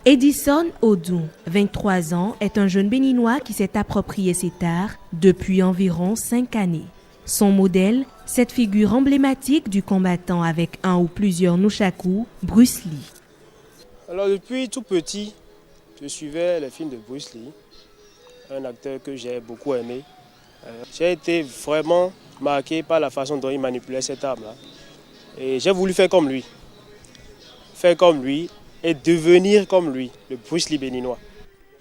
Edison Odou, 23 ans, est un jeune béninois qui s'est approprié cet art depuis environ 5 années. Son modèle, cette figure emblématique du combattant avec un ou plusieurs nunchakus, Bruce Lee. Alors depuis tout petit, je suivais les films de Bruce Lee, un acteur que j'ai beaucoup aimé. J'ai été vraiment marqué par la façon dont il manipulait cette arme-là. Et j'ai voulu faire comme lui. Et devenir comme lui, le Bruce Lee béninois.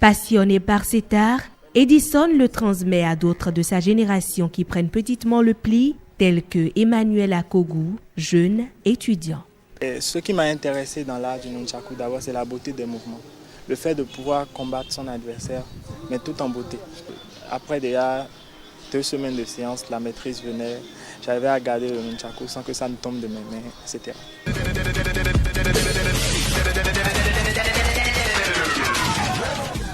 Passionné par cet art, Edison le transmet à d'autres de sa génération qui prennent petitement le pli, tels que Emmanuel Akogu, jeune étudiant. Et ce qui m'a intéressé dans l'art du nunchaku, d'abord, c'est la beauté des mouvements. Le fait de pouvoir combattre son adversaire, mais tout en beauté. Après déjà 2 semaines de séance, la maîtrise venait, j'avais à garder le nunchaku sans que ça ne tombe de mes mains, etc.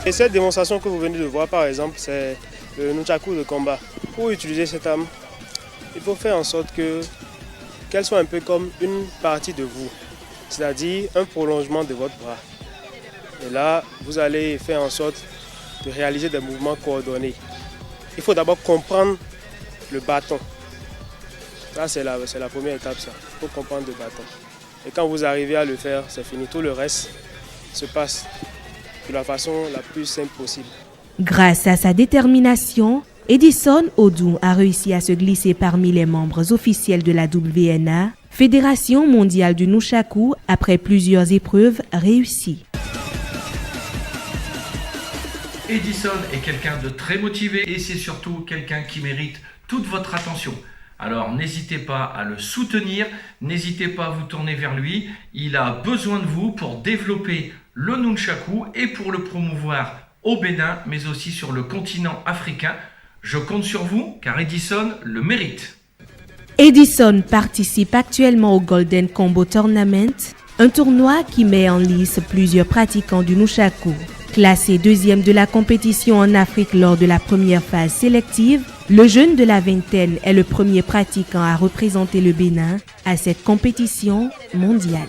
Et cette démonstration que vous venez de voir, par exemple, c'est le nunchaku de combat. Pour utiliser cette arme, il faut faire en sorte qu'elle soit un peu comme une partie de vous, c'est-à-dire un prolongement de votre bras. Et là, vous allez faire en sorte de réaliser des mouvements coordonnés. Il faut d'abord comprendre le bâton. Ça, c'est la première étape, ça. Il faut comprendre le bâton. Et quand vous arrivez à le faire, c'est fini. Tout le reste se passe de la façon la plus simple possible. Grâce à sa détermination, Edison Odou a réussi à se glisser parmi les membres officiels de la WNA, Fédération mondiale du nunchaku, après plusieurs épreuves réussies. Edison est quelqu'un de très motivé et c'est surtout quelqu'un qui mérite toute votre attention. Alors n'hésitez pas à le soutenir, n'hésitez pas à vous tourner vers lui. Il a besoin de vous pour développer le nunchaku et pour le promouvoir au Bénin, mais aussi sur le continent africain. Je compte sur vous car Edison le mérite. Edison participe actuellement au Golden Combo Tournament, un tournoi qui met en lice plusieurs pratiquants du nunchaku. Classé 2e de la compétition en Afrique lors de la première phase sélective, le jeune de la vingtaine est le premier pratiquant à représenter le Bénin à cette compétition mondiale.